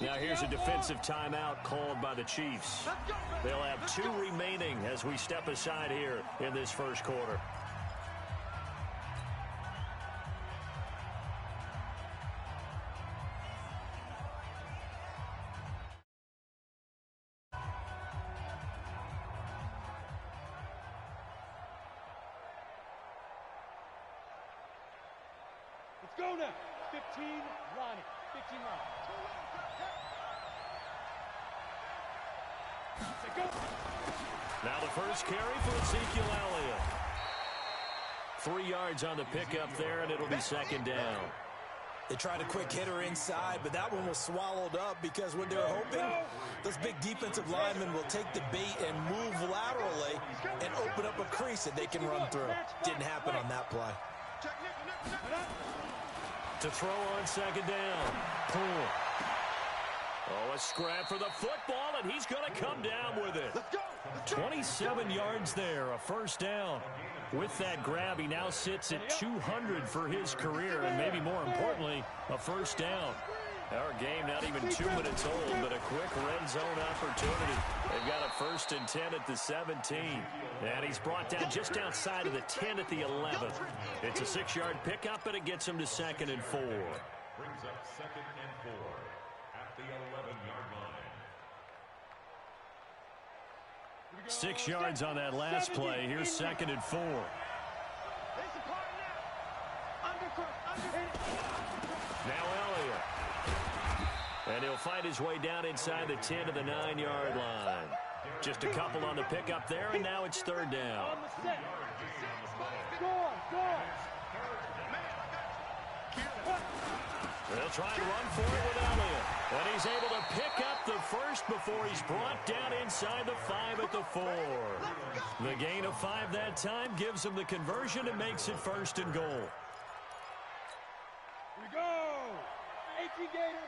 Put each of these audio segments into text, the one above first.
Now here's a defensive timeout called by the Chiefs. They'll have 2 remaining as we step aside here in this first quarter. Let's go now. 15 Ronnie. 15 Ronnie. Now the first carry for Ezekiel Elliott. 3 yards on the pickup there, and it'll be second down. They tried a quick hitter inside, but that one was swallowed up because when they're hoping, those big defensive linemen will take the bait and move laterally and open up a crease that they can run through. Didn't happen on that play. To throw on second down. Pull. Oh, a scrap for the football, and he's going to come down with it. 27 yards there, a first down. With that grab, he now sits at 200 for his career, and maybe more importantly, a first down. Our game not even 2 minutes old, but a quick red zone opportunity. They've got a 1st and 10 at the 17. And he's brought down just outside of the 10 at the 11. It's a 6-yard pickup, and it gets him to 2nd and 4. Brings up 2nd and 4 at the 11-yard line. 6 yards on that last play. Here's 2nd and 4. Now Elliott. And he'll find his way down inside the 10 to the 9-yard line. Just a couple on the pickup there, and now it's 3rd down. They'll try to run for it with Elliott. And he's able to pick up the first before he's brought down inside the 5 at the 4. The gain of 5 that time gives him the conversion and makes it 1st and goal. Here we go. 18 Gator.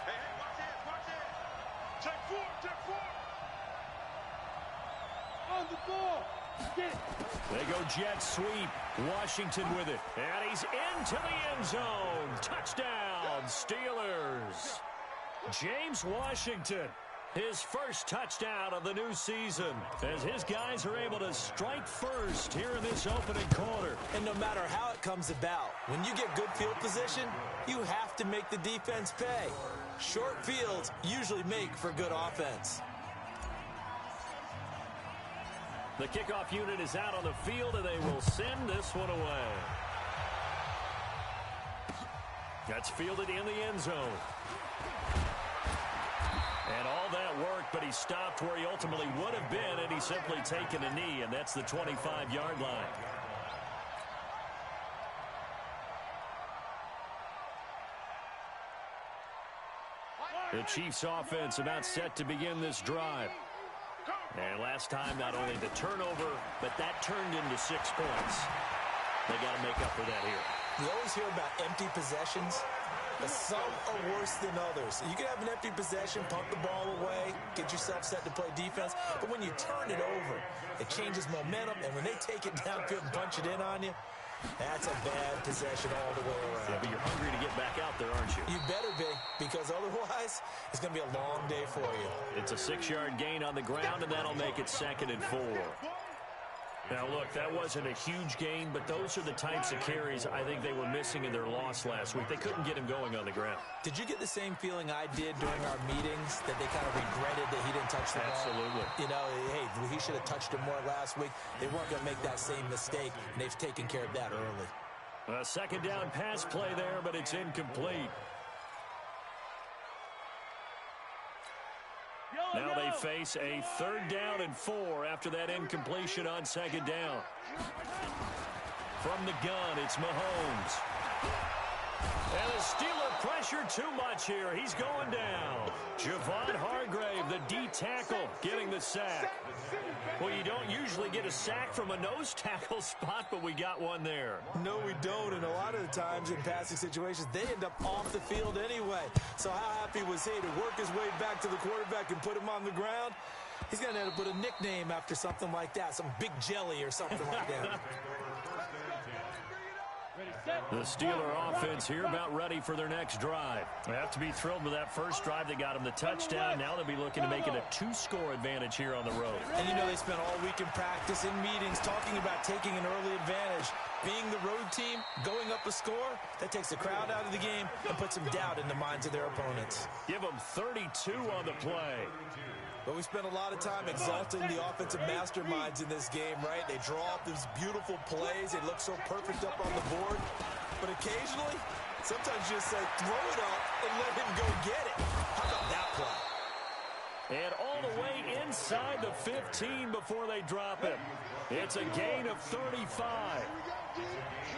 Hey, watch this. Check 4. On the ball. Get it. They go jet sweep. Washington with it. And he's into the end zone. Touchdown, Steelers. James Washington, his first touchdown of the new season, as his guys are able to strike first here in this opening quarter. And no matter how it comes about, when you get good field position, you have to make the defense pay. Short fields usually make for good offense. The kickoff unit is out on the field, and they will send this one away. That's fielded in the end zone. And all that work, but he stopped where he ultimately would have been, and he's simply taken a knee, and that's the 25-yard line. The Chiefs offense about set to begin this drive. And last time, not only the turnover, but that turned into 6 points. They got to make up for that here. You always hear about empty possessions, but some are worse than others. You can have an empty possession, pump the ball away, get yourself set to play defense, but when you turn it over, it changes momentum, and when they take it downfield and punch it in on you, that's a bad possession all the way around. Yeah, but you're hungry to get back out there, aren't you? You better be, because otherwise, it's going to be a long day for you. It's a 6-yard gain on the ground, and that'll make it 2nd and 4. Now, look, that wasn't a huge gain, but those are the types of carries I think they were missing in their loss last week. They couldn't get him going on the ground. Did you get the same feeling I did during our meetings, that they kind of regretted that he didn't touch the ball? Absolutely. You know, hey, he should have touched him more last week. They weren't going to make that same mistake, and they've taken care of that early. A 2nd down pass play there, but it's incomplete. Now they face a 3rd down and 4 after that incompletion on 2nd down. From the gun, it's Mahomes. And the Steeler pressure too much here. He's going down. Javon Hargrave, the D tackle, getting the sack. Well, you don't usually get a sack from a nose tackle spot, but we got one there. No, we don't, and a lot of the times in passing situations, they end up off the field anyway. So how happy was he to work his way back to the quarterback and put him on the ground? He's going to end up with a nickname after something like that, some Big Jelly or something like that. The Steeler offense here about ready for their next drive. They have to be thrilled with that first drive. They got them the touchdown. Now they'll be looking to make it a 2-score advantage here on the road. And you know they spent all week in practice, in meetings, talking about taking an early advantage. Being the road team, going up a score, that takes the crowd out of the game and puts some doubt in the minds of their opponents. Give them 32 on the play. But we spent a lot of time exalting the offensive masterminds in this game, right? They draw up these beautiful plays. They look so perfect up on the board. But occasionally, sometimes you just say, throw it up and let him go get it. How about that play? And all the way inside the 15 before they drop it. It's a gain of 35.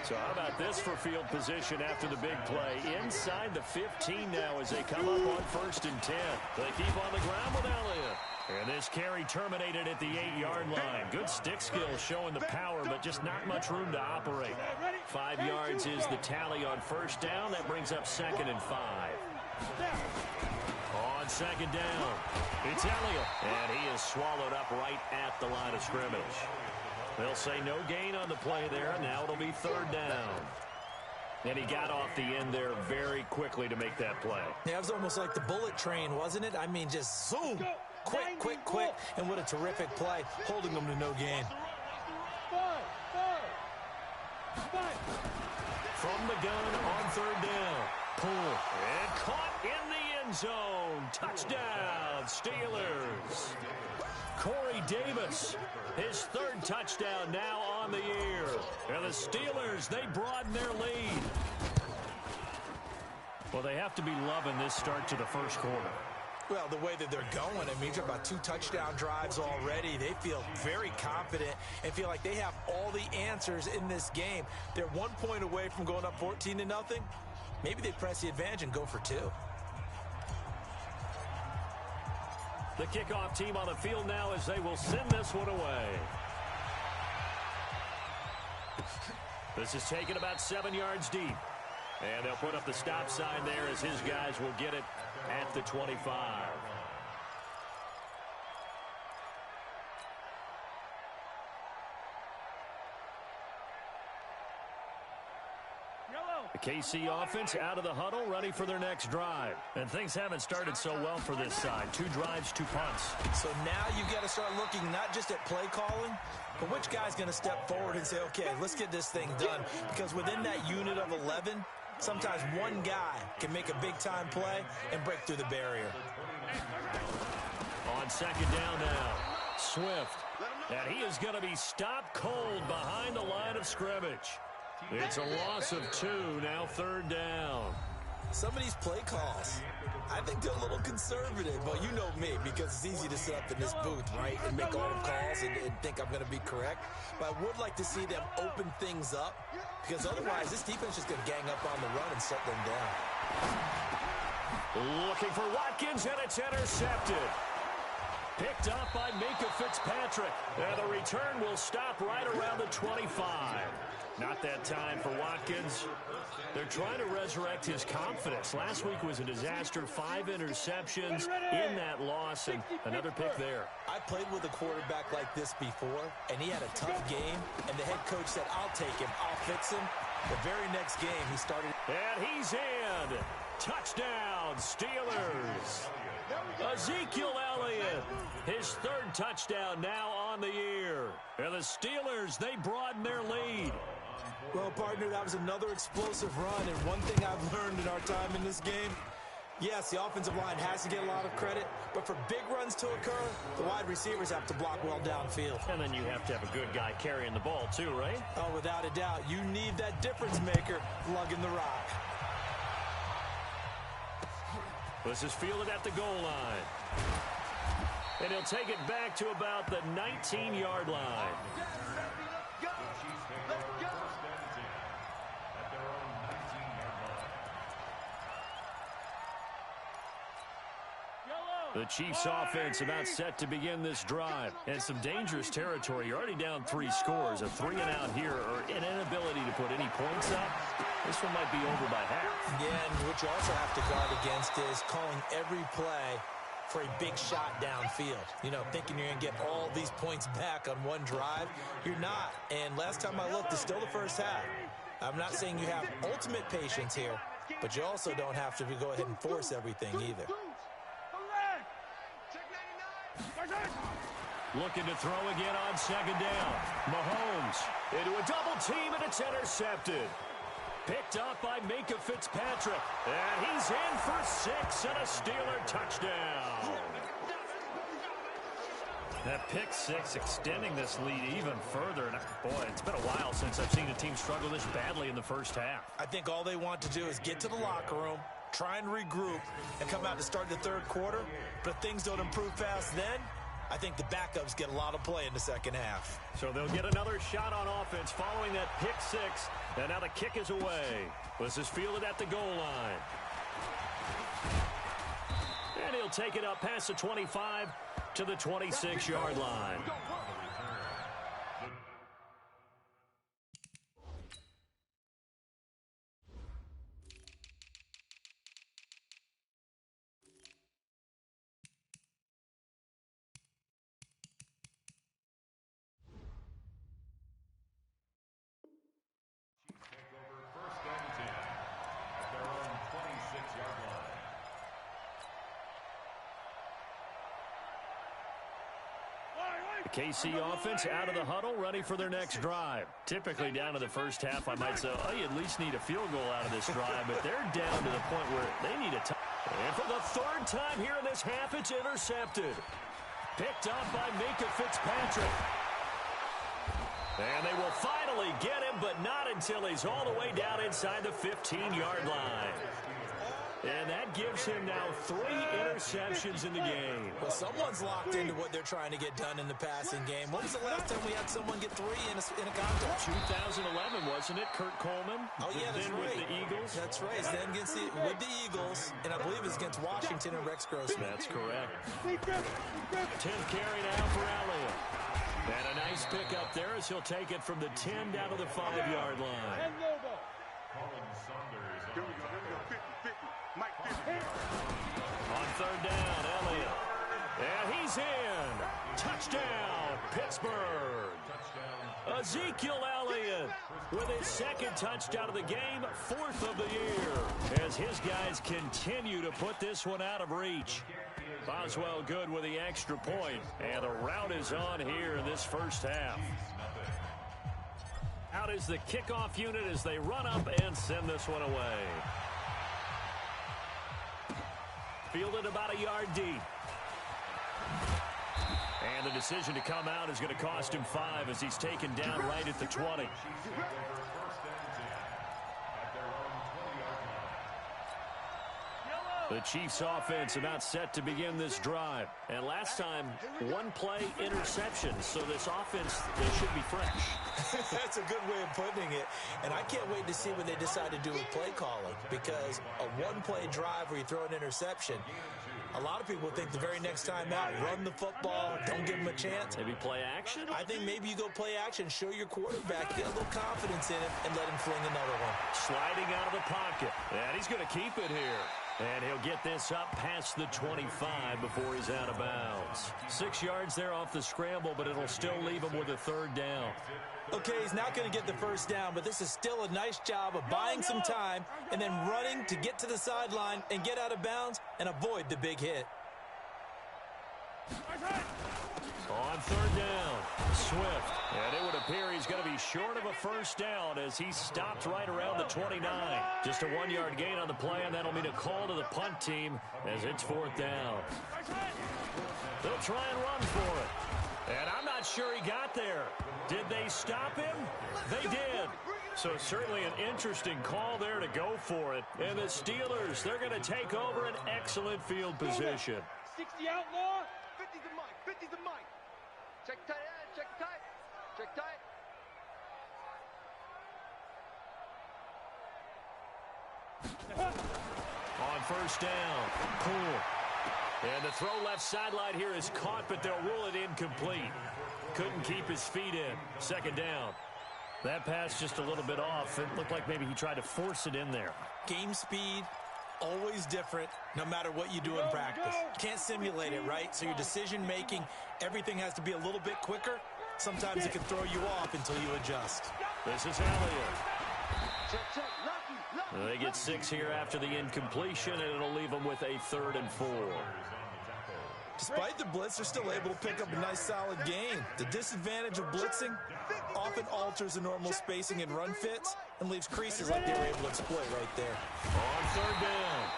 So how about this for field position after the big play? Inside the 15 now as they come up on 1st and 10. They keep on the ground with Elliott. And this carry terminated at the 8-yard line. Good stick skills showing the power, but just not much room to operate. 5 yards is the tally on 1st down. That brings up 2nd and 5. On 2nd down, it's Elliott. And he is swallowed up right at the line of scrimmage. They'll say no gain on the play there. Now it'll be 3rd down. And he got off the end there very quickly to make that play. Yeah, it was almost like the bullet train, wasn't it? I mean, just zoom. Quick, quick, quick. And what a terrific play, holding them to no gain. From the gun on 3rd down. Pull. And caught in the end zone. Touchdown, Steelers. Corey Davis, his 3rd touchdown now on the year. And the Steelers, they broaden their lead. Well, they have to be loving this start to the first quarter. Well, the way that they're going, I mean, you're about 2 touchdown drives already. They feel very confident and feel like they have all the answers in this game. They're 1 point away from going up 14-0. Maybe they press the advantage and go for 2. The kickoff team on the field now as they will send this one away. This is taken about 7 yards deep. And they'll put up the stop sign there as his guys will get it at the 25. The KC offense out of the huddle, ready for their next drive. And things haven't started so well for this side. 2 drives, 2 punts. So now you've got to start looking not just at play calling, but which guy's going to step forward and say, okay, let's get this thing done. Because within that unit of 11, sometimes one guy can make a big-time play and break through the barrier. On 2nd down now, Swift. And he is going to be stopped cold behind the line of scrimmage. It's a loss of 2, now 3rd down. Some of these play calls, I think they're a little conservative. Well, you know me, because it's easy to sit up in this booth, right, and make all the calls and think I'm going to be correct. But I would like to see them open things up, because otherwise this defense is just going to gang up on the run and shut them down. Looking for Watkins, and it's intercepted. Picked up by Minka Fitzpatrick. And the return will stop right around the 25. Not that time for Watkins. They're trying to resurrect his confidence. Last week was a disaster. 5 interceptions in that loss, and another pick there. I played with a quarterback like this before, and he had a tough game, and the head coach said, I'll take him, I'll fix him. The very next game, he started. And he's in. Touchdown, Steelers. Ezekiel Elliott, his 3rd touchdown now on the year. And the Steelers, they broaden their lead. Well, partner, that was another explosive run, and one thing I've learned in our time in this game, yes, the offensive line has to get a lot of credit, but for big runs to occur, the wide receivers have to block well downfield. And then you have to have a good guy carrying the ball too, right? Oh, without a doubt. You need that difference maker lugging the rock. This is fielded at the goal line. And he'll take it back to about the 19-yard line. The Chiefs offense about set to begin this drive. And some dangerous territory. You're already down 3 scores. A 3-and-out here or an inability to put any points up. This one might be over by half. Yeah, and what you also have to guard against is calling every play for a big shot downfield. You know, thinking you're going to get all these points back on one drive. You're not. And last time I looked, it's still the first half. I'm not saying you have ultimate patience here, but you also don't have to go ahead and force everything either. Looking to throw again on second down. Mahomes into a double team, and it's intercepted. Picked up by Minkah Fitzpatrick. And he's in for 6 and a Steeler touchdown. That pick 6 extending this lead even further. And boy, it's been a while since I've seen a team struggle this badly in the first half. I think all they want to do is get to the locker room, try and regroup, and come out to start the third quarter. But if things don't improve fast then, I think the backups get a lot of play in the second half. So they'll get another shot on offense following that pick 6. And now the kick is away. This is fielded at the goal line. And he'll take it up past the 25 to the 26-yard line. KC offense out of the huddle, ready for their next drive. Typically down to the first half, I might say, oh, you at least need a field goal out of this drive, but they're down to the point where they need a touchdown. And for the third time here in this half, it's intercepted. Picked up by Minkah Fitzpatrick. And they will finally get him, but not until he's all the way down inside the 15-yard line. And that gives him now 3 interceptions in the game. Well, someone's locked into what they're trying to get done in the passing game. When was the last time we had someone get 3 in a contest? 2011, wasn't it? Kurt Coleman. Oh, yeah, that's then right. With the Eagles. That's right. Then with the Eagles, and I believe it was against Washington and Rex Grossman. That's correct. 10th carry now for Elliott. And a nice pick up there as he'll take it from the 10 down to the 5-yard line. On third down, Elliott. And he's in. Touchdown, Pittsburgh. Ezekiel Elliott with his second touchdown of the game, 4th of the year, as his guys continue to put this one out of reach. Boswell good with the extra point, and the route is on here in this first half. Out is the kickoff unit as they run up and send this one away. Fielded about a yard deep. And the decision to come out is going to cost him 5 as he's taken down right at the 20. The Chiefs offense about set to begin this drive. And last time, 1-play interception. So this offense, they should be fresh. That's a good way of putting it. And I can't wait to see what they decide to do with play calling. Because a 1-play drive where you throw an interception, a lot of people think the very next time out, run the football, don't give them a chance. Maybe play action? I think maybe you go play action, show your quarterback, get a little confidence in him, and let him fling another one. Sliding out of the pocket. And he's going to keep it here. And he'll get this up past the 25 before he's out of bounds. 6 yards there off the scramble, but it'll still leave him with a third down. Okay, he's not going to get the first down, but this is still a nice job of buying some time and then running to get to the sideline and get out of bounds and avoid the big hit. On third down, Swift. And it would appear he's going to be short of a first down as he stopped right around the 29. Just a 1-yard gain on the play, and that'll mean a call to the punt team as it's 4th down. They'll try and run for it. And I'm not sure he got there. Did they stop him? They did. So certainly an interesting call there to go for it. And the Steelers, they're going to take over an excellent field position. 60 outlaw. 50's the mic. 50's the mic. Check tight. Check tight. Check tight. On first down, Poole. And the throw left sideline here is caught, but they'll rule it incomplete. Couldn't keep his feet in. 2nd down. That pass just a little bit off. It looked like maybe he tried to force it in there. Game speed, always different, no matter what you do in practice. Can't simulate it, right? So your decision-making, everything has to be a little bit quicker. Sometimes it can throw you off until you adjust. This is Elliott. They get 6 here after the incompletion, and it'll leave them with a 3rd and 4. Despite the blitz, they're still able to pick up a nice, solid gain. The disadvantage of blitzing often alters the normal spacing and run fits and leaves creases like they were able to exploit right there. On 3rd down,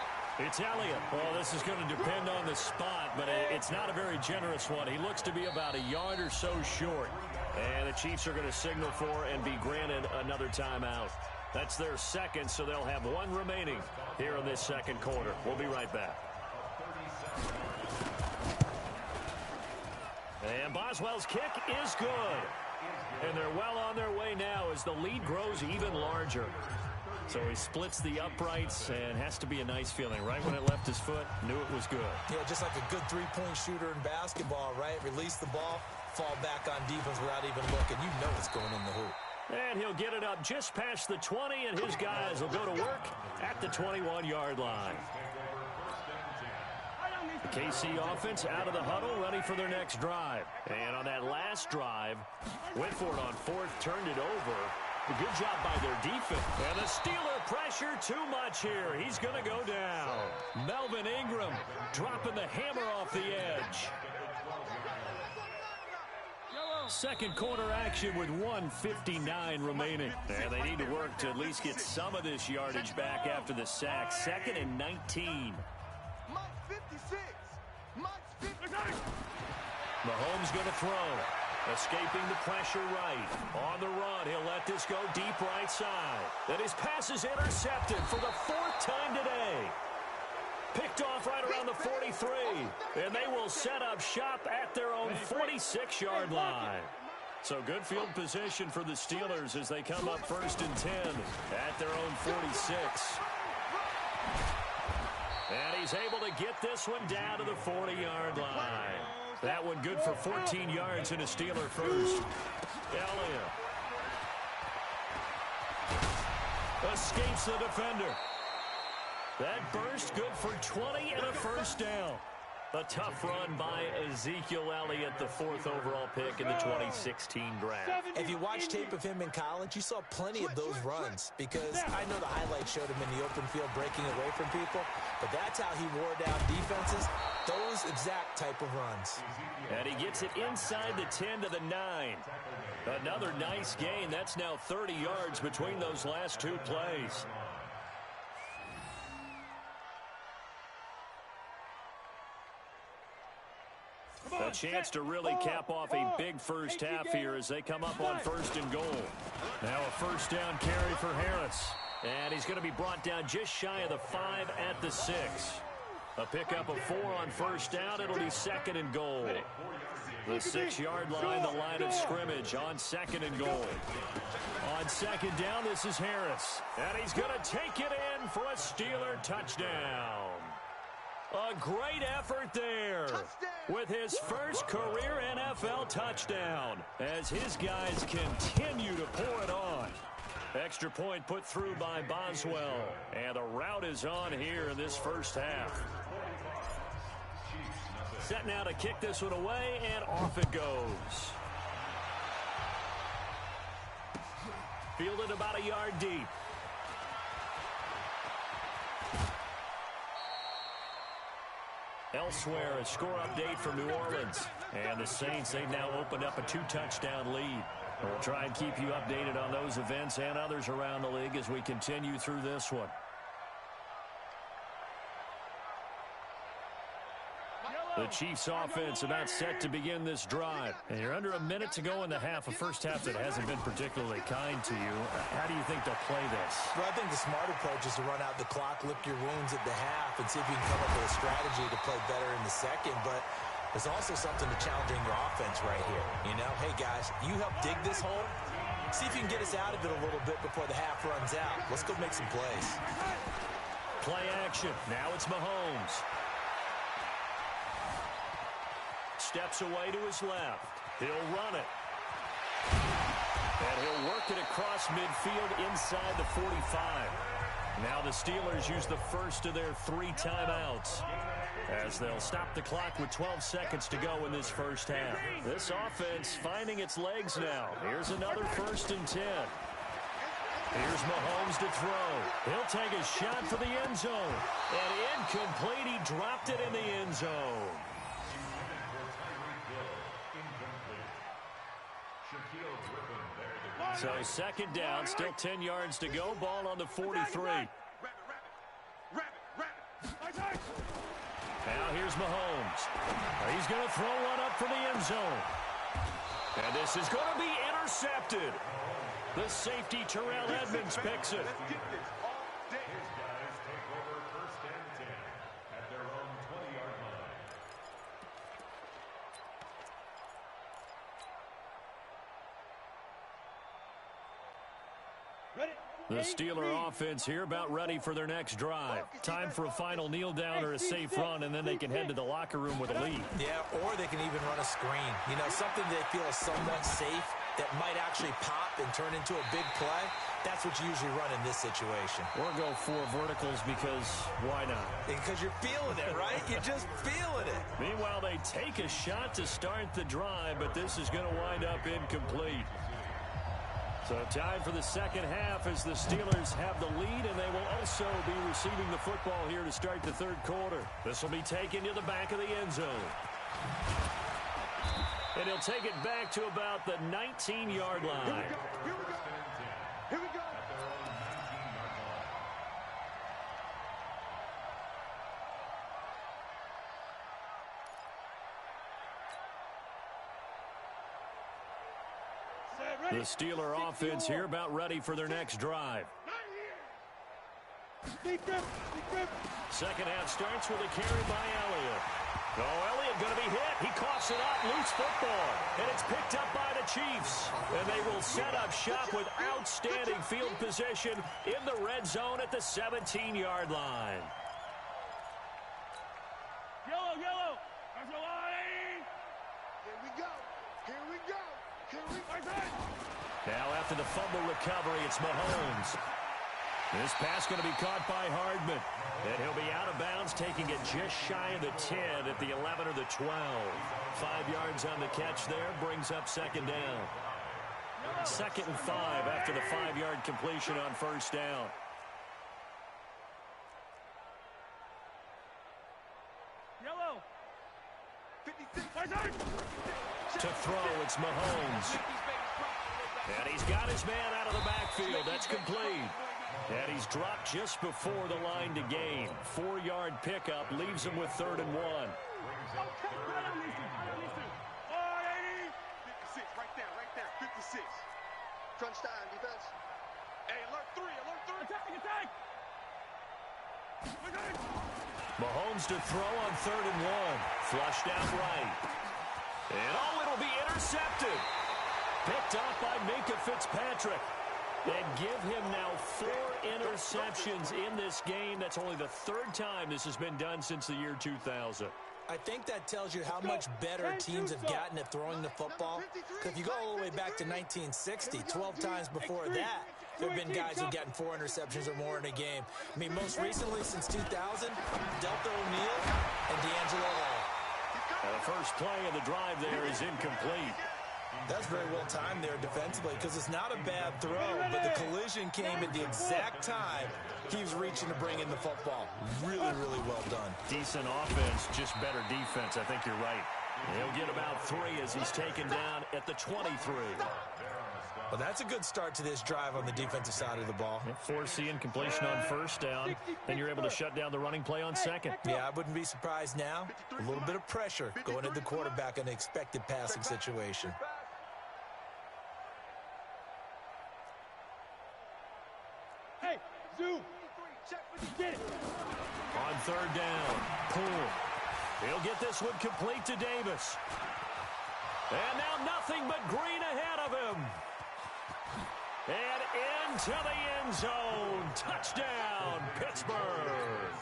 it's Elliott. Well, this is going to depend on the spot, but it's not a very generous one. He looks to be about a yard or so short. And the Chiefs are going to signal for and be granted another timeout. That's their 2nd, so they'll have 1 remaining here in this 2nd quarter. We'll be right back. And Boswell's kick is good. And they're well on their way now as the lead grows even larger. So he splits the uprights and has to be a nice feeling. Right when it left his foot, knew it was good. Yeah, just like a good three-point shooter in basketball, right? Release the ball, fall back on defense without even looking. You know it's going in the hoop. And he'll get it up just past the 20, and his guys will go to work at the 21-yard line. The KC offense out of the huddle, ready for their next drive. And on that last drive, went for it on 4th, turned it over. A good job by their defense. And the Steeler pressure too much here. He's going to go down. Melvin Ingram dropping the hammer off the edge. 2nd quarter action with 1:59 remaining. And they need to work to at least get some of this yardage back after the sack. 2nd and 19. Mahomes going to throw. Escaping the pressure right. On the run, he'll let this go deep right side. And his pass is intercepted for the 4th time today. Picked off right around the 43. And they will set up shop at their own 46-yard line. So good field position for the Steelers as they come up 1st and 10 at their own 46. And he's able to get this one down to the 40-yard line. That one good for 14 yards and a Steeler first. Elliott escapes the defender. That burst good for 20 and a 1st down. A tough run by Ezekiel Elliott, the 4th overall pick in the 2016 draft. If you watch tape of him in college, you saw plenty of those runs because I know the highlights showed him in the open field breaking away from people, but that's how he wore down defenses, those exact type of runs. And he gets it inside the 10 to the 9. Another nice gain. That's now 30 yards between those last 2 plays. A chance to really cap off a big first half here as they come up on 1st and goal. Now a 1st down carry for Harris. And he's going to be brought down just shy of the 5 at the 6. A pickup of 4 on 1st down. It'll be 2nd and goal. The 6-yard line, the line of scrimmage on 2nd and goal. On 2nd down, this is Harris. And he's going to take it in for a Steeler touchdown. A great effort there with his first career NFL touchdown as his guys continue to pour it on. Extra point put through by Boswell. And the route is on here in this first half. Set now to kick this one away, and off it goes. Fielded about a yard deep. Elsewhere, a score update from New Orleans. And the Saints, they've now opened up a 2-touchdown lead. We'll try and keep you updated on those events and others around the league as we continue through this one. The Chiefs offense about set to begin this drive. And you're under a minute to go in the half, a first half that hasn't been particularly kind to you. How do you think they'll play this? Well, I think the smart approach is to run out the clock, lick your wounds at the half, and see if you can come up with a strategy to play better in the second. But there's also something to challenging your offense right here. You know, hey, guys, you help dig this hole. See if you can get us out of it a little bit before the half runs out. Let's go make some plays. Play action. Now it's Mahomes. Steps away to his left. He'll run it. And he'll work it across midfield inside the 45. Now the Steelers use the first of their 3 timeouts as they'll stop the clock with 12 seconds to go in this first half. This offense finding its legs now. Here's another 1st and 10. Here's Mahomes to throw. He'll take a shot for the end zone. And incomplete. He dropped it in the end zone. So second down, still 10 yards to go. Ball on the 43. Now here's Mahomes. He's going to throw one up for the end zone. And this is going to be intercepted. The safety, Terrell Edmonds, picks it. The Steeler offense here about ready for their next drive. Time for a final kneel down or a safe run, and then they can head to the locker room with a lead. Yeah, or they can even run a screen. You know, something they feel is somewhat safe that might actually pop and turn into a big play. That's what you usually run in this situation. Or go for verticals because why not? Because you're feeling it, right? You're just feeling it. Meanwhile, they take a shot to start the drive, but this is going to wind up incomplete. So time for the second half as the Steelers have the lead, and they will also be receiving the football here to start the third quarter. This will be taken to the back of the end zone. And he'll take it back to about the 19-yard line. Here we go. Here we go. The Steeler offense here about ready for their next drive. Second half starts with a carry by Elliott. Oh, Elliott going to be hit. He coughs it up. Loose football. And it's picked up by the Chiefs. And they will set up shop with outstanding field position in the red zone at the 17-yard line. Yellow, yellow. That's a line. Here we go. Here we go. Here we go. Now after the fumble recovery, it's Mahomes. This pass going to be caught by Hardman. And he'll be out of bounds, taking it just shy of the 10 at the 11 or the 12. 5 yards on the catch there, brings up second down. 2nd and 5 after the 5-yard completion on first down. Yellow. 56. To throw, it's Mahomes. And he's got his man out of the backfield. That's complete. And he's dropped just before the line to gain. 4-yard pickup leaves him with 3rd and 1. 56, right there, 56. Crunch time, defense. Hey, alert 3, alert 3. Attack. Mahomes to throw on 3rd and 1. Flushed out right. And it'll be intercepted. Picked off by Minkah Fitzpatrick. And give him now 4 interceptions in this game. That's only the 3rd time this has been done since the year 2000. I think that tells you how much better teams have gotten at throwing the football. Because if you go all the way back to 1960, 12 times before that, there have been guys who've gotten 4 interceptions or more in a game. I mean, most recently since 2000, Delta O'Neal and D'Angelo Hall. The first play of the drive there is incomplete. That's very well timed there defensively because it's not a bad throw, but the collision came at the exact time he was reaching to bring in the football. Really, really well done. Decent offense, just better defense. I think you're right. He'll get about 3 as he's taken down at the 23. Well, that's a good start to this drive on the defensive side of the ball. Force the incompletion on first down. Then you're able to shut down the running play on second. Yeah, I wouldn't be surprised now. A little bit of pressure going at the quarterback in an expected passing situation. Hey, zoom. Get it. On 3rd down, Poole. He'll get this one complete to Davis. And now nothing but green ahead of him. And into the end zone. Touchdown, Pittsburgh.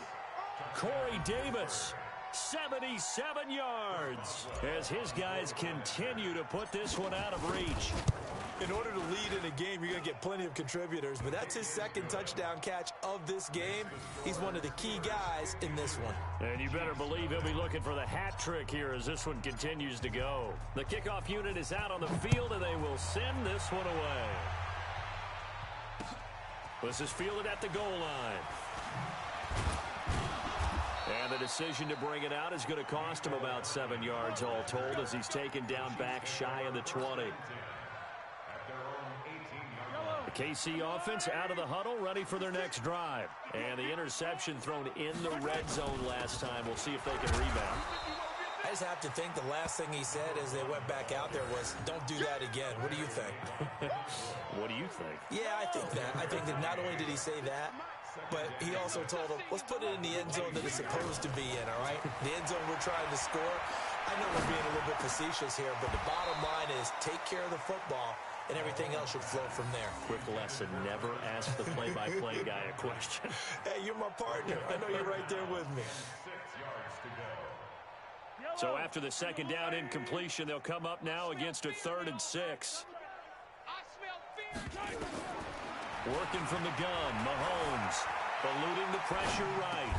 Corey Davis, 77 yards, as his guys continue to put this one out of reach. In order to lead in a game, you're going to get plenty of contributors, but that's his 2nd touchdown catch of this game. He's one of the key guys in this one. And you better believe he'll be looking for the hat trick here as this one continues to go. The kickoff unit is out on the field, and they will send this one away. This is fielded at the goal line. And the decision to bring it out is going to cost him about 7 yards all told as he's taken down back shy of the 20. The KC offense out of the huddle, ready for their next drive. And the interception thrown in the red zone last time. We'll see if they can rebound. I just have to think the last thing he said as they went back out there was, don't do that again. What do you think? What do you think? Yeah, I think that. I think that not only did he say that, but he also told them, let's put it in the end zone that it's supposed to be in, all right? The end zone we're trying to score. I know we're being a little bit facetious here, but the bottom line is take care of the football, and everything else should flow from there. Quick lesson, never ask the play-by-play guy a question. Hey, you're my partner. I know you're right there with me. 6 yards to go. So after the second down incompletion, they'll come up now against a 3rd and 6. Working from the gun, Mahomes eluding the pressure right.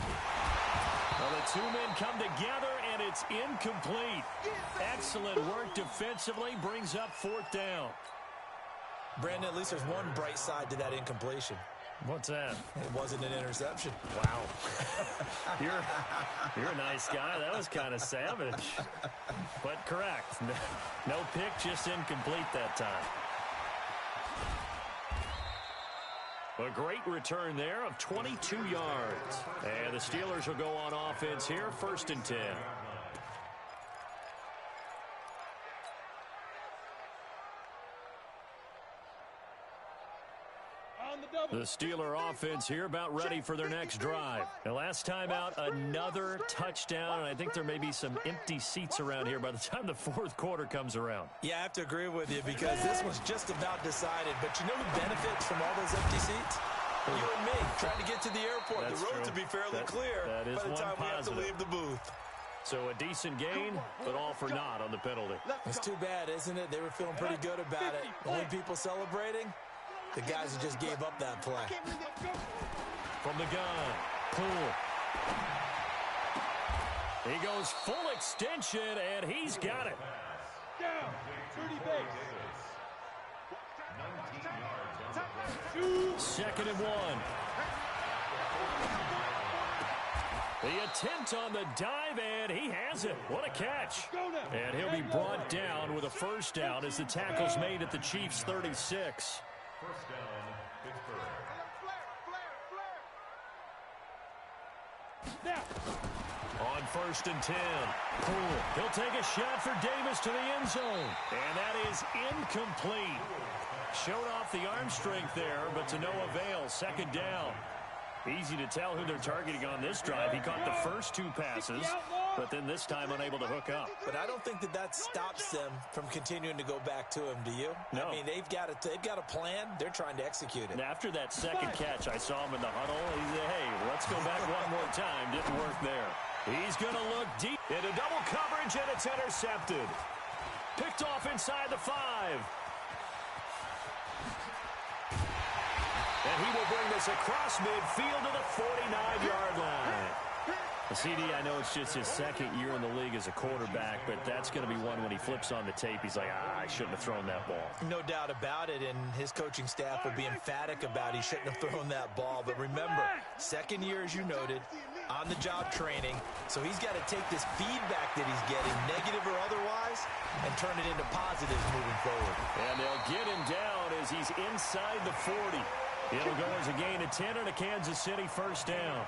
Well, the two men come together, and it's incomplete. Excellent work defensively, brings up 4th down. Brandon, at least there's one bright side to that incompletion. What's that? It wasn't an interception. Wow. You're a nice guy. That was kind of savage. But correct. No pick, just incomplete that time. A great return there of 22 yards. And the Steelers will go on offense here, 1st and 10. The Steeler offense here about ready for their next drive. The last time out, another touchdown, and I think there may be some empty seats around here by the time the 4th quarter comes around. Yeah, I have to agree with you because this was just about decided. But you know who benefits from all those empty seats? You and me, trying to get to the airport. That's the road true. to be fairly clear that is by the one time we have to positive. leave the booth. So a decent gain, but all for naught on the penalty. It's too bad, isn't it? They were feeling pretty good about it. Only people celebrating, the guys who just gave up that play. From the gun, Poole. He goes full extension, and he's got it. Down. 30 base. 19 yards. 2nd and 1. The attempt on the dive, and he has it. What a catch. And he'll be brought down with a 1st down as the tackle's made at the Chiefs' 36. 1st down, Pittsburgh. On 1st and 10, Poole. He'll take a shot for Davis to the end zone. And that is incomplete. Showed off the arm strength there, but to no avail. 2nd down. Easy to tell who they're targeting on this drive. He caught the first 2 passes, but then this time unable to hook up. But I don't think that stops them from continuing to go back to him, do you? No. I mean, they've got a plan. They're trying to execute it. And after that second catch, I saw him in the huddle. He said, hey, let's go back one more time. Didn't work there. He's going to look deep into double coverage, and it's intercepted. Picked off inside the 5. And he will bring this across midfield to the 49-yard line. CD, I know it's just his 2nd year in the league as a quarterback, but that's going to be one when he flips on the tape. He's like, I shouldn't have thrown that ball. No doubt about it, and his coaching staff will be emphatic about he shouldn't have thrown that ball. But remember, 2nd year, as you noted, on-the-job training, so he's got to take this feedback that he's getting, negative or otherwise, and turn it into positives moving forward. And they'll get him down as he's inside the 40. It'll go as a gain of 10 and a Kansas City 1st down.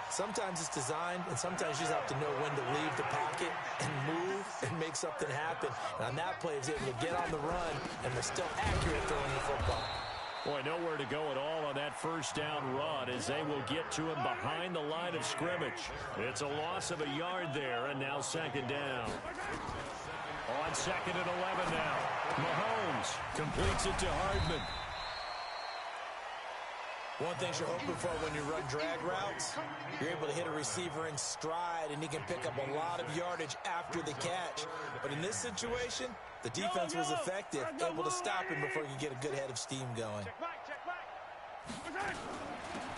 Sometimes it's designed, and sometimes you just have to know when to leave the pocket and move and make something happen. And on that play, he was able to get on the run, and they're still accurate throwing the football. Boy, nowhere to go at all on that 1st down run as they will get to him behind the line of scrimmage. It's a loss of a yard there, and now 2nd down. On 2nd and 11 now. Mahomes completes it to Hardman. One thing you're hoping for when you run drag routes, you're able to hit a receiver in stride, and he can pick up a lot of yardage after the catch. But in this situation, the defense was effective, able to stop him before he could get a good head of steam going.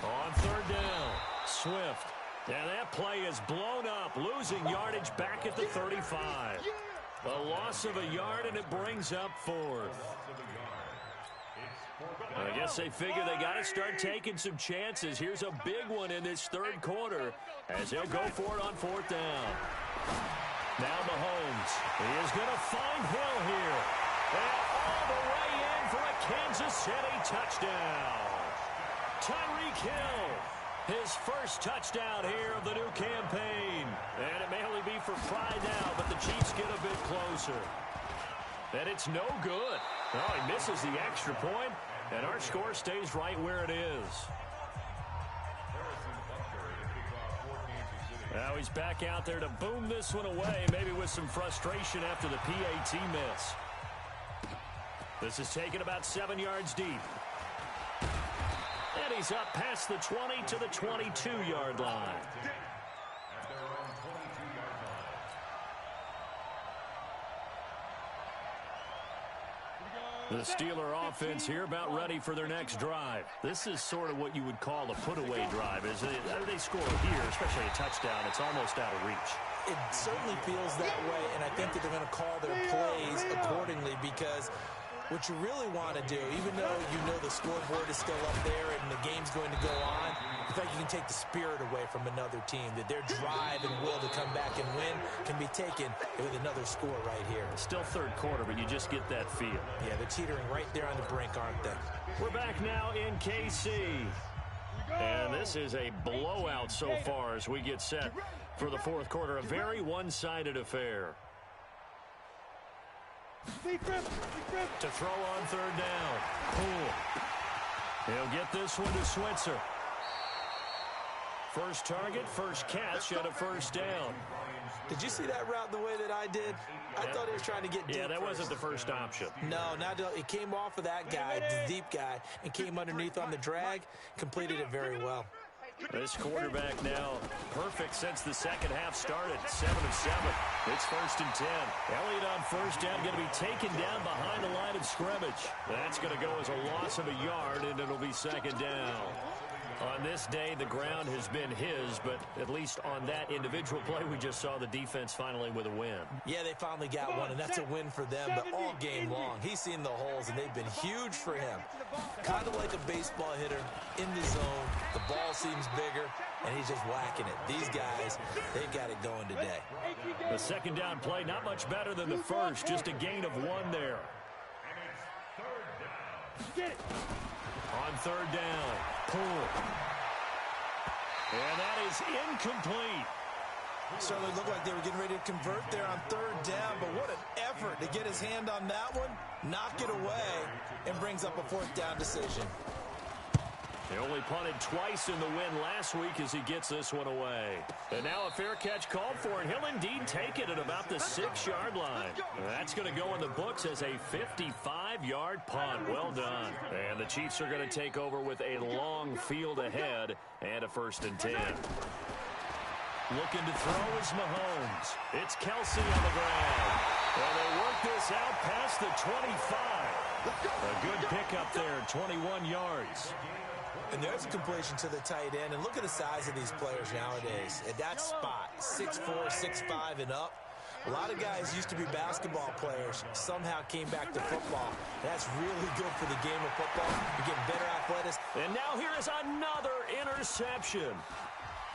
On 3rd down, Swift. And that play is blown up, losing yardage back at the 35. A loss of a yard, and it brings up 4th. I guess guess they figure they got to start taking some chances. Here's a big one in this third quarter as they'll go for it on fourth down. Now Mahomes. He is going to find Hill here. And all the way in for a Kansas City touchdown. Tyreek Hill, his first touchdown here of the new campaign. And it may only be for pride now, but the Chiefs get a bit closer. And it's no good. Oh, he misses the extra point, and our score stays right where it is. Now he's back out there to boom this one away, maybe with some frustration after the PAT miss. This is taken about 7 yards deep. And he's up past the 20 to the 22-yard line. The Steeler offense here about ready for their next drive. This is sort of what you would call a put-away drive. As they score here, especially a touchdown, it's almost out of reach. It certainly feels that way, and I think that they're going to call their plays accordingly because what you really want to do, even though you know the scoreboard is still up there and the game's going to go on, in fact, you can take the spirit away from another team, that their drive and will to come back and win can be taken with another score right here. Still third quarter, but you just get that feel. Yeah, they're teetering right there on the brink, aren't they? We're back now in KC. And this is a blowout so far as we get set for the fourth quarter. A very one-sided affair. To throw on third down. Poole. He'll get this one to Switzer. First target, first catch, and a first down. Did you see that route the way that I did? I thought he was trying to get deep. Yeah, that wasn't the first option. No, it came off of that guy, the deep guy, and came underneath on the drag, completed it very well. This quarterback now perfect since the second half started. 7 of 7. It's first and 10. Elliott on first down, going to be taken down behind the line of scrimmage. That's going to go as a loss of a yard, and it'll be second down. On this day, the ground has been his, but at least on that individual play, we just saw the defense finally with a win. Yeah, they finally got one, and that's a win for them, but all game long, he's seen the holes, and they've been huge for him. Kind of like a baseball hitter in the zone. The ball seems bigger, and he's just whacking it. These guys, they've got it going today. The second down play, not much better than the first, just a gain of 1 there. Get it. On third down, Poole. And that is incomplete. Certainly looked like they were getting ready to convert there on third down, but what an effort to get his hand on that one, knock it away, and brings up a fourth down decision. He only punted twice in the win last week as he gets this one away. And now a fair catch called for, and he'll indeed take it at about the 6-yard line. That's going to go in the books as a 55-yard punt. Well done. And the Chiefs are going to take over with a long field ahead and a first and 10. Looking to throw is Mahomes. It's Kelsey on the ground. And they work this out past the 25. A good pickup there, 21 yards. And there's a completion to the tight end. And look at the size of these players nowadays. At that spot, 6'4", 6'5", and up. A lot of guys used to be basketball players, somehow came back to football. That's really good for the game of football. You're getting better athletics. And now here is another interception.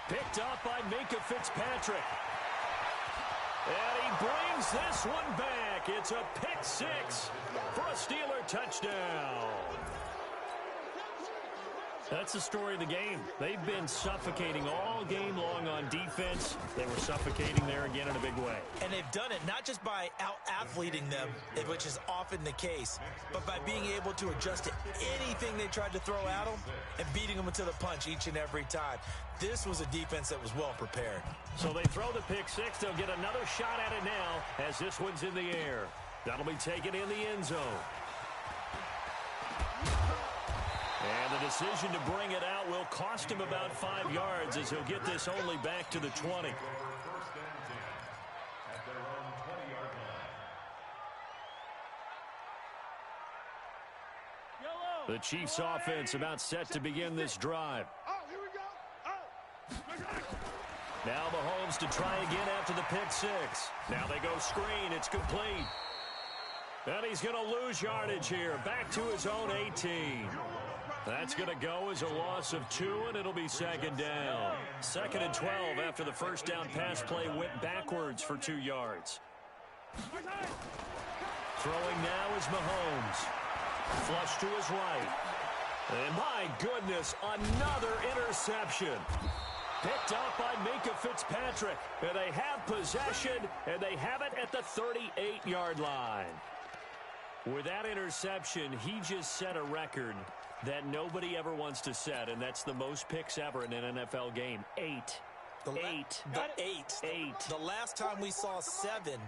Picked up by Minkah Fitzpatrick. And he brings this one back. It's a pick 6 for a Steeler touchdown. That's the story of the game. They've been suffocating all game long on defense. They were suffocating there again in a big way. And they've done it not just by out-athleting them, which is often the case, but by being able to adjust to anything they tried to throw at them and beating them into the punch each and every time. This was a defense that was well prepared. So they throw the pick 6. They'll get another shot at it now as this one's in the air. That'll be taken in the end zone. And the decision to bring it out will cost him about 5 yards as he'll get this only back to the 20. The Chiefs offense about set to begin this drive. Now Mahomes to try again after the pick 6. Now they go screen. It's complete. And he's going to lose yardage here. Back to his own 18. That's going to go as a loss of 2, and it'll be second down. 2nd and 12 after the first down pass play went backwards for 2 yards. Throwing now is Mahomes. Flush to his right. And my goodness, another interception. Picked up by Minka Fitzpatrick. And they have possession, and they have it at the 38-yard line. With that interception, he just set a record that nobody ever wants to set, and that's the most picks ever in an NFL game. 8. The last time we saw 7,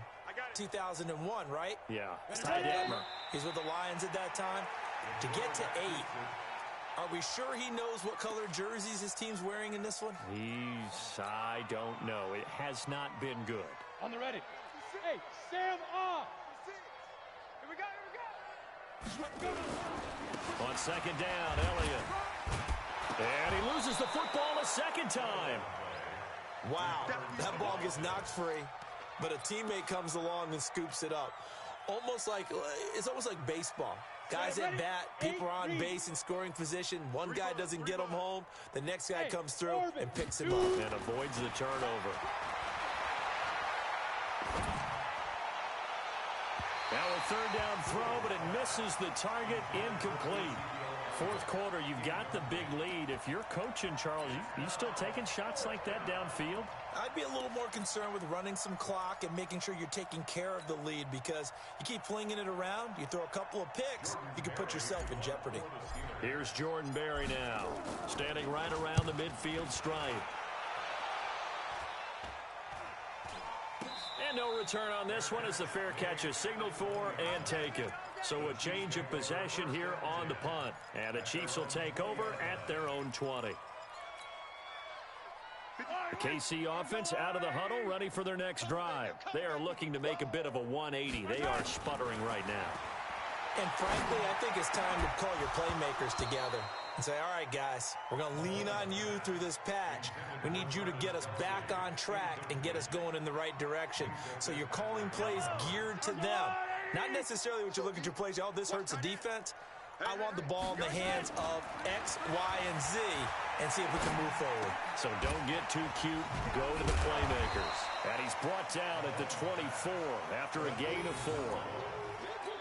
2001, right? Yeah. He's with the Lions at that time. To get to 8, are we sure he knows what color jerseys his team's wearing in this one? I don't know. It has not been good. On the ready. Hey, Sam off. Here we go. On second down, Elliott. And he loses the football a second time. Wow, that ball gets knocked free, but a teammate comes along and scoops it up. It's almost like baseball. Guys at bat, people are on base in scoring position. One guy doesn't get them home. The next guy comes through and picks him up. And avoids the turnover. Now a third down throw, but it misses the target, incomplete. Fourth quarter, you've got the big lead. If you're coaching, Charles, you still taking shots like that downfield? I'd be a little more concerned with running some clock and making sure you're taking care of the lead, because you keep flinging it around, you throw a couple of picks, you can put yourself in jeopardy. Here's Jordan Berry now, standing right around the midfield stripe. And no return on this one as the fair catch is signaled for and taken. So a change of possession here on the punt. And the Chiefs will take over at their own 20. The KC offense out of the huddle, ready for their next drive. They are looking to make a bit of a 180. They are sputtering right now. And frankly, I think it's time to call your playmakers together and say, all right, guys, we're going to lean on you through this patch. We need you to get us back on track and get us going in the right direction. So you're calling plays geared to them. Not necessarily what you look at your plays, oh, this hurts the defense. I want the ball in the hands of X, Y, and Z and see if we can move forward. So don't get too cute. Go to the playmakers. And he's brought down at the 24 after a gain of 4.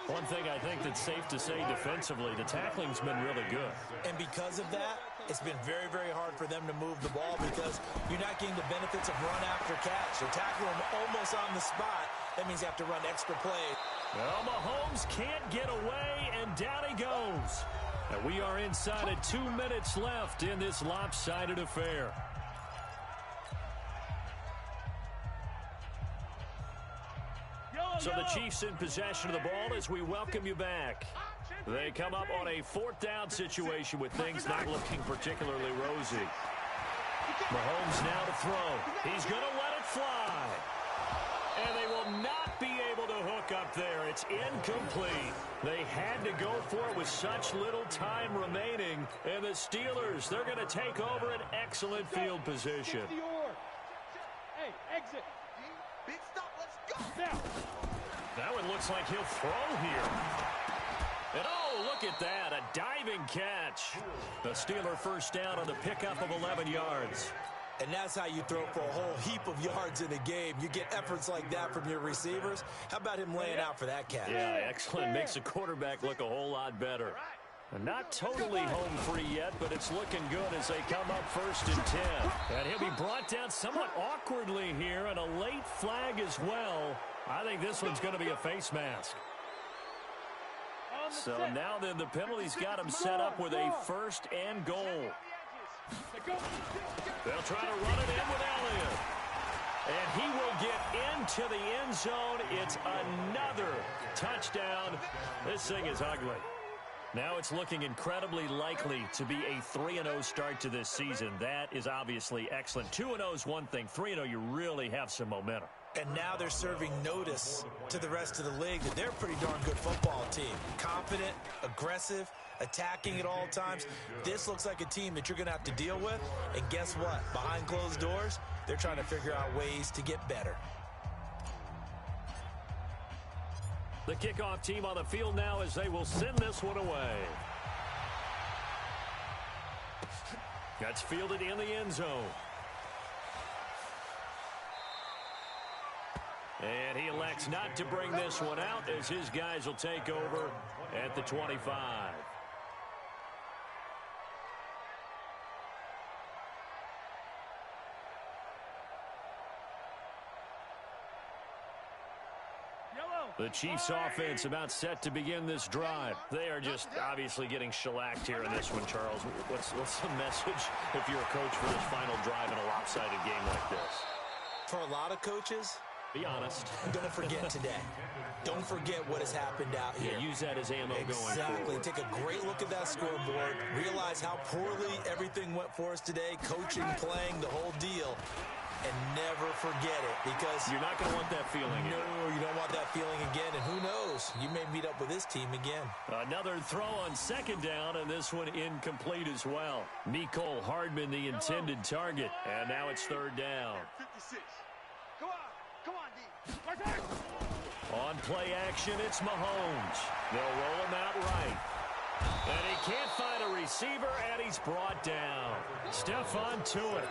One thing I think that's safe to say defensively, the tackling's been really good. And because of that, it's been very, very hard for them to move the ball because you're not getting the benefits of run after catch. You're tackling them almost on the spot. That means you have to run extra plays. Well, Mahomes can't get away, and down he goes. And we are inside of 2 minutes left in this lopsided affair. So the Chiefs in possession of the ball as we welcome you back. They come up on a 4th down situation with things not looking particularly rosy. Mahomes now to throw. He's going to let it fly. And they will not be able to hook up there. It's incomplete. They had to go for it with such little time remaining. And the Steelers, they're going to take over an excellent field position. Hey, exit. Big stop, let's go. Now. That one looks like he'll throw here. And oh, look at that, a diving catch. The Steeler first down on the pickup of 11 yards. And that's how you throw for a whole heap of yards in a game. You get efforts like that from your receivers. How about him laying out for that catch? Yeah, excellent. Makes the quarterback look a whole lot better. Not totally home free yet, but it's looking good as they come up 1st and 10. And he'll be brought down somewhat awkwardly here, and a late flag as well. I think this one's going to be a face mask. So now then the penalty's got him set up with a 1st and goal. They'll try to run it in with Elliott. And he will get into the end zone. It's another touchdown. This thing is ugly. Now it's looking incredibly likely to be a 3-0 start to this season. That is obviously excellent. 2-0 is one thing. 3-0, you really have some momentum. And now they're serving notice to the rest of the league that they're a pretty darn good football team. Confident, aggressive, attacking at all times. This looks like a team that you're going to have to deal with. And guess what? Behind closed doors, they're trying to figure out ways to get better. The kickoff team on the field now as they will send this one away. That's fielded in the end zone. And he elects not to bring this one out as his guys will take over at the 25. The Chiefs offense about set to begin this drive. They are just obviously getting shellacked here in this one, Charles. What's the message if you're a coach for this final drive in a lopsided game like this? For a lot of coaches, be honest. Don't forget today. Don't forget what has happened out here. Yeah, use that as ammo going forward. Exactly. Take a great look at that scoreboard. Realize how poorly everything went for us today. Coaching, playing, the whole deal. And never forget it, because you're not going to want that feeling again. No, you don't want that feeling again. And who knows? You may meet up with this team again. Another throw on second down, and this one incomplete as well. Mecole Hardman, the intended target. And now it's third down. 56. Come on, D. On play action, it's Mahomes. They'll roll him out right. And he can't find a receiver, and he's brought down. Stephon Tuitt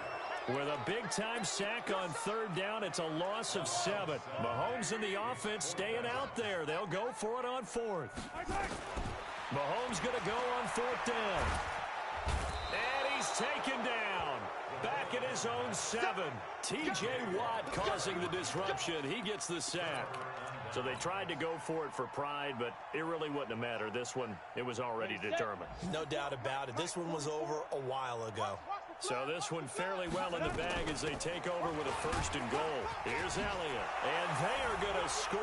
with a big-time sack on third down. It's a loss of 7. Mahomes and the offense staying out there. They'll go for it on fourth. Mahomes going to go on fourth down. And he's taken down. Back at his own 7. T.J. Watt causing the disruption. He gets the sack. So they tried to go for it for pride, but it really wouldn't have mattered. This one, it was already determined. No doubt about it. This one was over a while ago. So this one fairly well in the bag as they take over with a first and goal. Here's Elliott. And they are going to score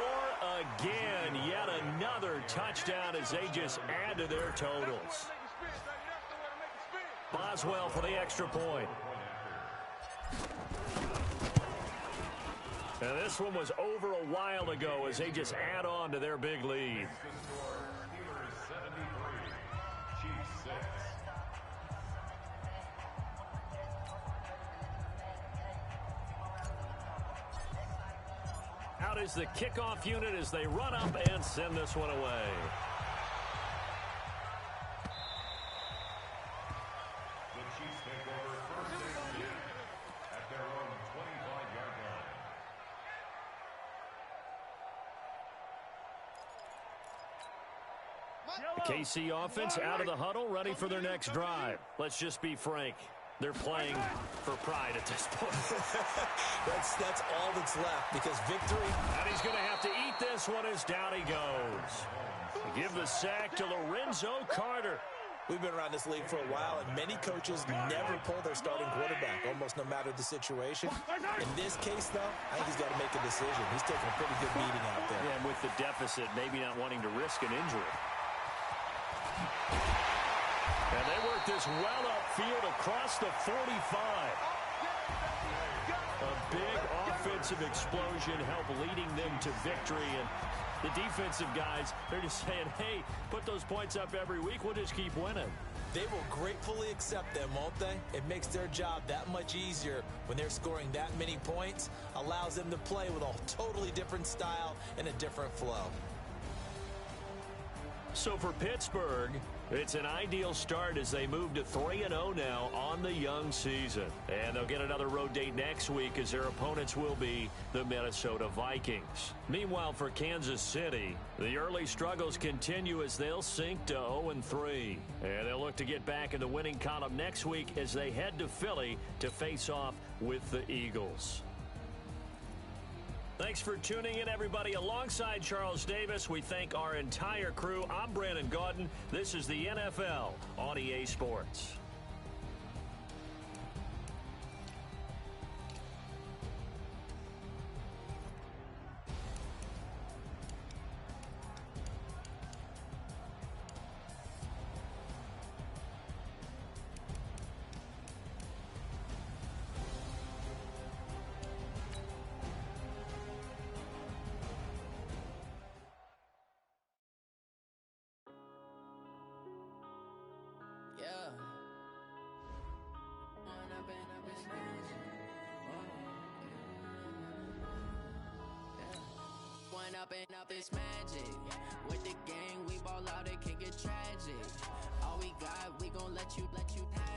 again. Yet another touchdown as they just add to their totals. Boswell for the extra point. And this one was over a while ago as they just add on to their big lead. Out is the kickoff unit as they run up and send this one away. The Chiefs take over first and 10 at their own 25-yard line. The KC offense out of the huddle, ready for their next drive. Let's just be frank. They're playing for pride at this point. That's all that's left, because victory. And he's going to have to eat this one as down he goes. Give the sack to Lorenzo Carter. We've been around this league for a while, and many coaches never pull their starting quarterback, almost no matter the situation. In this case, though, I think he's got to make a decision. He's taking a pretty good beating out there. Yeah, and with the deficit, maybe not wanting to risk an injury. And they work this well upfield across the 45. A big offensive explosion help leading them to victory. And the defensive guys, they're just saying, hey, put those points up every week. We'll just keep winning. They will gratefully accept them, won't they? It makes their job that much easier when they're scoring that many points. Allows them to play with a totally different style and a different flow. So for Pittsburgh, it's an ideal start as they move to 3-0 now on the young season. And they'll get another road date next week as their opponents will be the Minnesota Vikings. Meanwhile, for Kansas City, the early struggles continue as they'll sink to 0-3. And they'll look to get back in the winning column next week as they head to Philly to face off with the Eagles. Thanks for tuning in, everybody. Alongside Charles Davis, we thank our entire crew. I'm Brandon Gaudin. This is the NFL on EA Sports. Up this magic with the gang, we ball out, it can get tragic. All we got, we gon' let you have